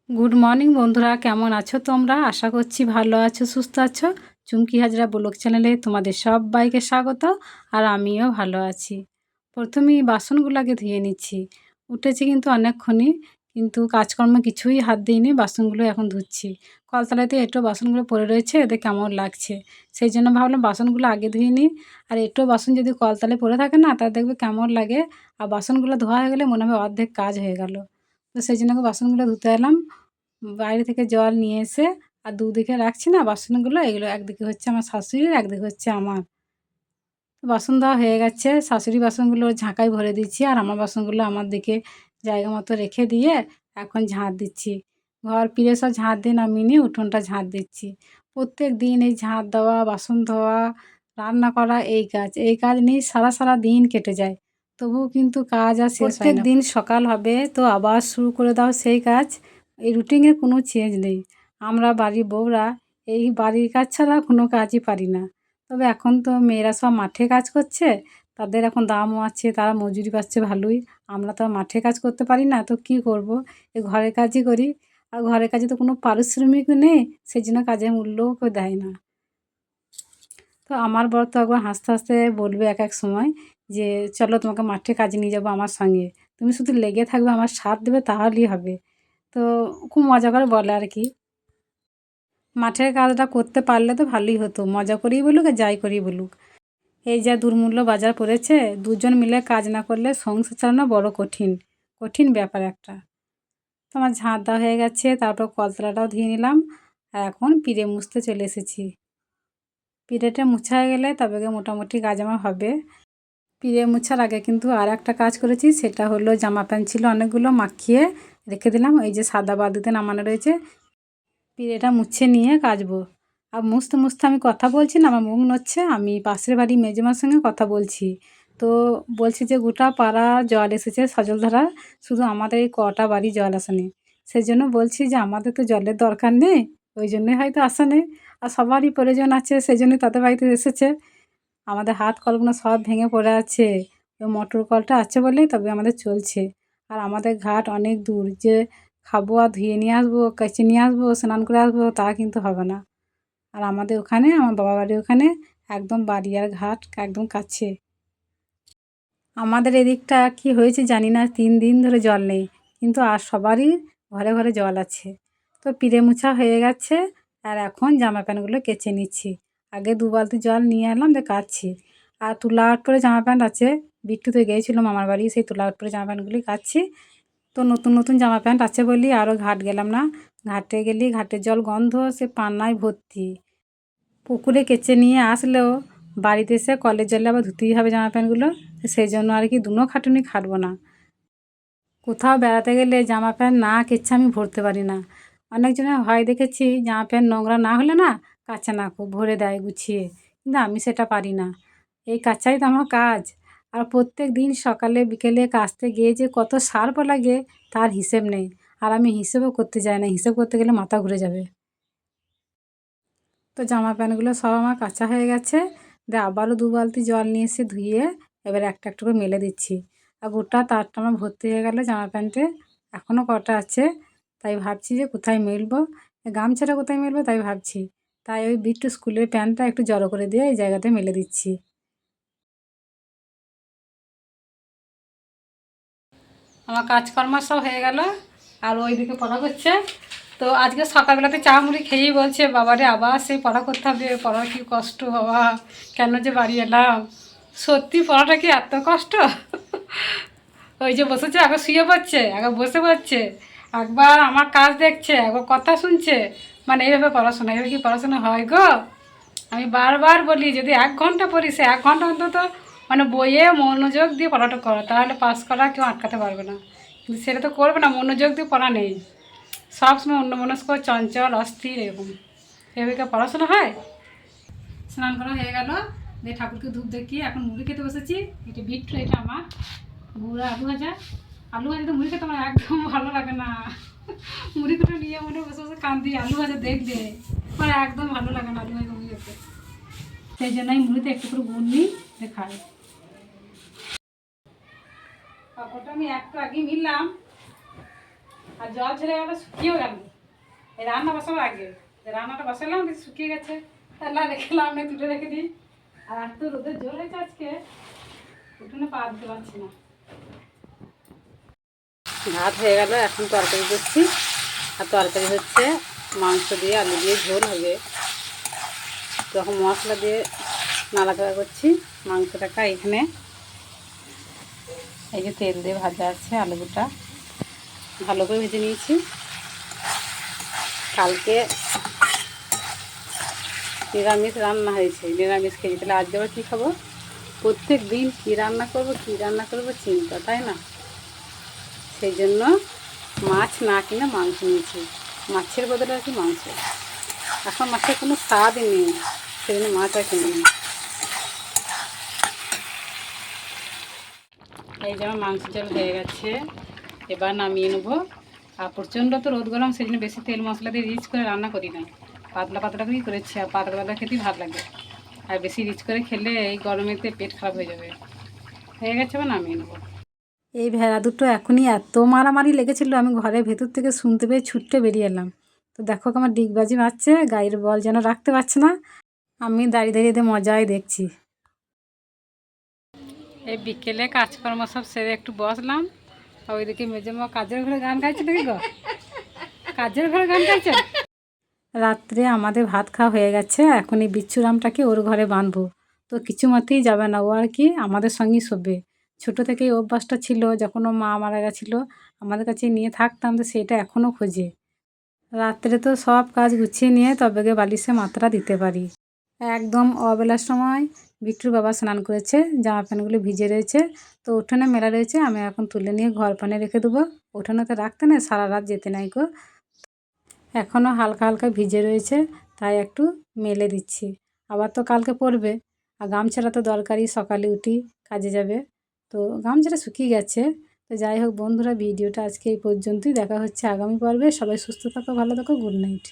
Good morning বন্ধুরা, কেমন আছো তোমরা? আশা করছি ভালো আছো, সুস্থ আছো। চুমকি হাজরা ব্লগ চ্যানেলে তোমাদের সবাইকে স্বাগত। আর আমিও ভালো আছি। প্রথমেই বাসনগুলো আগে ধুয়ে নিচ্ছি। উঠেছি কিন্তু অনেকক্ষণই, কিন্তু কাজকর্ম কিছুই হাত দিইনি, বাসনগুলো এখন ধুচ্ছি। কলতলাতে একটু বাসনগুলো পড়ে রয়েছে, এদের কেমন লাগছে, সেই জন্য ভাবলাম বাসনগুলো আগে ধুয়ে নিই। আর একটু বাসন যদি কলতলায় পড়ে থাকে না, তা দেখবে কেমন লাগে। আর বাসনগুলো ধোয়া হয়ে গেলে মনে হবে অর্ধেক কাজ হয়ে গেল। তো সেই জন্য বাসনগুলো ধুতে এলাম। বাইরে থেকে জল নিয়ে এসে আর দুদিকে রাখছি না বাসনগুলো, এগুলো একদিকে হচ্ছে আমার শাশুড়ির, একদিকে হচ্ছে আমার। বাসন দেওয়া হয়ে গেছে, শাশুড়ি বাসনগুলো ঝাঁকায় ভরে দিচ্ছি, আর আমার বাসনগুলো আমার দিকে জায়গা মতো রেখে দিয়ে এখন ঝাঁট দিচ্ছি। ঘর ফিরে সব ঝাঁট দিয়ে নামিয়ে নিয়ে উঠোনটা ঝাঁট দিচ্ছি। প্রত্যেক দিন এই ঝাঁট দেওয়া, বাসন ধোয়া, রান্না করা, এই কাজ নিয়েই সারা সারা দিন কেটে যায়। তবুও কিন্তু কাজ আর শেষ হয় না। প্রত্যেক দিন সকাল হবে তো আবার শুরু করে দাও সেই কাজ। এই রুটিনের কোনো চেঞ্জ নেই। আমরা বাড়ির বউরা এই বাড়ির কাজ ছাড়া কোনো কাজই পারি না। তবে এখন তো মেয়েরা সব মাঠে কাজ করছে, তাদের এখন দামও আছে, তারা মজুরি পাচ্ছে ভালোই। আমরা তো আর মাঠে কাজ করতে পারি না, তো কী করব, এই ঘরের কাজই করি। আর ঘরের কাজে তো কোনো পারিশ্রমিকও নেই, সেই জন্য কাজের মূল্যও কেউ দেয় না। তো আমার বর তো একবার হাসতে হাসতে বলবে এক এক সময় যে, চলো তোমাকে মাঠে কাজে নিয়ে যাবো আমার সঙ্গে, তুমি শুধু লেগে থাকবে, আমার সাথ দেবে, তাহলেই হবে। তো খুব মজা করে বলে আর কি। মাঠের কাজটা করতে পারলে তো ভালোই হতো, মজা করেই বলুক আর যাই করেই বলুক। এই যা দুর্মূল্য বাজার পড়েছে, দুজন মিলে কাজ না করলে সংসার চালানো বড় কঠিন, কঠিন ব্যাপার একটা। তো আমার ঝাঁট দেওয়া হয়ে গেছে, তারপর কলতলাটাও ধুয়ে নিলাম। আর এখন পিঁড়ে মুছতে চলে এসেছি। পিঁড়েটা মুছা হয়ে গেলে তবে মোটামুটি কাজ আমার হবে। পিঁড়ে মুছার আগে কিন্তু আর একটা কাজ করেছি, সেটা হলো জামা প্যান্ট ছিল অনেকগুলো, মাখিয়ে রেখে দিলাম। এই যে সাদা বালতিতে নামানো রয়েছে, পিঁড়েটা মুছে নিয়ে কাচবো। আর মুছতে মুছতে আমি কথা বলছি না, আমার মুখ নড়ছে, আমি পাশের বাড়ি মেজমার সঙ্গে কথা বলছি। তো বলছি যে গোটা পাড়া জল এসেছে সজলধারা, শুধু আমাদের এই কটা বাড়ি জল আসেনি। সেই জন্য বলছি যে আমাদের তো জলের দরকার নেই, ওই জন্যই হয়তো আসা নেই। আর সবারই প্রয়োজন আছে, সেই জন্যই তাদের বাড়িতে এসেছে। আমাদের হাত কলগুলো সব ভেঙে পড়ে আছে, ওই মোটর কলটা আছে বলেই তবে আমাদের চলছে। আর আমাদের ঘাট অনেক দূর, যে খাবো আর ধুয়ে নিয়ে আসবো, কেচে নিয়ে আসবো, স্নান করে আসবো, তা কিন্তু হবে না। আর আমাদের ওখানে, আমার বাবা বাড়ির ওখানে একদম বাড়ি আর ঘাট একদম কাছে। আমাদের এদিকটা কি হয়েছে জানি না, 3 দিন ধরে জল নেই, কিন্তু আর সবারই ঘরে ঘরে জল আছে। তো পিঁড়ে মোছা হয়ে গেছে, আর এখন জামা প্যান্টগুলো কেচে নিচ্ছি। আগে 2 বালতি জল নিয়ে এলাম, দিয়ে কাচছি। আর তুলা আউট পরে জামা প্যান্ট আছে, বিট্টুতে গিয়েছিলো মামার বাড়ি, সেই তুলা আউট পরে জামা প্যান্টগুলি কাচছি। তো নতুন নতুন জামা প্যান্ট আছে বলি আরও ঘাট গেলাম না। ঘাটে গেলি ঘাটের জল গন্ধ, সে পান্নায় ভর্তি। পুকুরে কেচে নিয়ে আসলেও বাড়িতে এসে কলের জলে আবার ধুতেই হবে জামা প্যান্টগুলো। সেই জন্য আর কি দুনো খাটুনি খাটবো না। কোথাও বেড়াতে গেলে জামা প্যান্ট না কেচে আমি ভরতে পারি না। অনেকজনের হয় দেখেছি, জামা প্যান্ট নোংরা না হলে না কাচে না, খুব ভরে দেয় গুছিয়ে, কিন্তু আমি সেটা পারি না। এই কাচাই তো আমার কাজ। আর প্রত্যেক দিন সকালে বিকেলে কাচতে গিয়ে যে কত সার্ফ লাগে তার হিসেব নেই। আর আমি হিসেবও করতে যাই না, হিসেব করতে গেলে মাথা ঘুরে যাবে। তো জামা প্যান্টগুলো সব আমার কাচা হয়ে গেছে, দিয়ে আবারও 2 বালতি জল নিয়ে এসে ধুয়ে এবার একটা একটা করে মেলে দিচ্ছি। আর গোটা তারটা আমার ভর্তি হয়ে গেল জামা প্যান্টে, এখনও কটা আছে। তাই ভাবছি যে কোথায় মেলবো, গামছাটা কোথায় মেলবো তাই ভাবছি। তাই ওই বিট্টু স্কুলের প্যান্টটা একটু জড়ো করে দিয়ে এই জায়গাতে মেলে দিচ্ছি। আমার কাজকর্ম সব হয়ে গেল, আর ওইদিকে পড়া করছে। তো আজকে সকালবেলাতে চা মুড়ি খেয়েই বলছে, বাবারে আবার সেই পড়া করতে হবে, পড়ার কি কষ্ট বাবা, কেন যে বাড়ি এলাম। সত্যি পড়াটা কি এত কষ্ট? ওই যে বসেছে, একবার শুয়ে পড়ছে, একবার বসে পড়ছে, একবার আমার কাজ দেখছে, একবার কথা শুনছে। মানে এইভাবে পড়াশোনা, এভাবে কি পড়াশোনা হয় গো? আমি বারবার বলি যদি 1 ঘন্টা পড়ি, সে 1 ঘন্টা অন্তত মানে বইয়ে মনোযোগ দিয়ে পড়াটা করো, তাহলে পাস করা কেউ আটকাতে পারবে না। কিন্তু সেটা তো করবে না, মনোযোগ দিয়ে পড়া নেই, সবসময় অন্যমনস্ক, চঞ্চল, অস্থির, এরকম এভাবে পড়াশোনা হয়? স্নান করা হয়ে গেল, দিয়ে ঠাকুরকে ধূপ দেখিয়ে এখন মুড়ি খেতে বসেছি। এটা বিট্টু, এটা আমার গুঁড়া আলু ভাজা। আলু ভাজা তো মুড়ি খেতে আমার একদম ভালো লাগে না। মুড়ি দুটো নিয়ে মনে বসে বসে কান্দি, আলু ভাজা দেখলে আমার একদম ভালো লাগে না আলু ভাজা মুড়ি খেতে। সেই জন্য আমি মুড়িতে একটু করে গুড় নিই, খাই। পাঁপড়টা আমি একটু আগে মিললাম, আর জল ছেড়ে গেল, শুকিয়েও গেল। এই রান্না বসাবার আগে রান্নাটা বসালাম, শুকিয়ে গেছে, তাহলে রেখেলাম না, তুলে রেখে দিই। আর এত রোদের জোর হয়েছে আজকে, উঠোনে পা দিতে পারছি না। ভাত হয়ে গেল, এখন তরকারি করছি। আর তরকারি হচ্ছে মাংস দিয়ে আলু দিয়ে ঝোল হবে। তখন মশলা দিয়ে নাড়াচাড়া করছি মাংসটাকে। এখানে এই যে তেল দিয়ে ভাজা আছে, আলুটা ভালো করে ভেজে নিয়েছি। কালকে নিরামিষ রান্না হয়েছে, নিরামিষ খেয়েছি, তাহলে আজকে আবার কী খাবো? প্রত্যেক দিন কী রান্না করবো চিন্তা, তাই না? সেই জন্য মাছ না কিনে মাংস নিয়েছি। মাছের বদলে আর কি মাংস। এখন মাছের কোনো স্বাদই নেই, সেই জন্য মাছ আর কিনে নিই। এই যে আমার মাংস চাল হয়ে গেছে, এবার নামিয়ে নেবো। আর প্রচণ্ড তো রোদ গরম, সেই জন্য বেশি তেল মশলা দিয়ে রিচ করে রান্না করি না, পাতলা পাতলা করেই করেছি। আর পাতলা পাতলা খেতেই ভালো লাগে, আর বেশি রিচ করে খেলে এই গরমেতে পেট খারাপ হয়ে যাবে। হয়ে গেছে, এবার নামিয়ে নেবো। এই ভেড়া দুটো এখনই এত মারামারি লেগেছিলো, আমি ঘরের ভেতর থেকে শুনতে পেয়ে ছুটতে বেরিয়ে এলাম। তো দেখো আমার ডিগবাজি মারছে, গায়ের বল যেন রাখতে পারছে না। আমি দাঁড়িয়ে দাঁড়িয়ে মজাই দেখছি। এই বিকেলে কাজকর্ম সব সেরে একটু বসলাম। আর ওইদিকে মেজেমা কাজের ঘরে গান গাইছে, দেখি গো, কাজের ঘরে গান গাইছে। রাত্রে আমাদের ভাত খাওয়া হয়ে গেছে, এখন এই বিচ্ছুরামটাকে ওর ঘরে বাঁধবো। তো কিছু মতেই যাবে না, ও আর কি আমাদের সঙ্গেই শোবে। ছোটো থেকেই অভ্যাসটা ছিল, যখন ও মা মারা গেছিলো আমাদের কাছে নিয়ে থাকতাম, তো সেটা এখনও খোঁজে। রাত্রে তো সব কাজ গুছিয়ে নিয়ে তবে গিয়ে বালিশে মাত্রা দিতে পারি। একদম অবেলার সময় বিট্টুর বাবা স্নান করেছে, জামা প্যান্টগুলো ভিজে রয়েছে, তো উঠোনে মেলা রয়েছে, আমি এখন তুলে নিয়ে ঘর পানে রেখে দেবো। উঠোনেতে রাখতে না, সারা রাত যেতে নাই গো, এখনও হালকা হালকা ভিজে রয়েছে, তাই একটু মেলে দিচ্ছি। আবার তো কালকে পরবে। আর গামছাটা তো দরকারি, সকালে উঠি কাজে যাবে, তো গামছাটা শুকিয়ে গেছে। তো যাই হোক বন্ধুরা, ভিডিওটা আজকে এই পর্যন্তই। দেখা হচ্ছে আগামী পর্বে। সবাই সুস্থ থাকো, ভালো থাকো, গুড নাইট।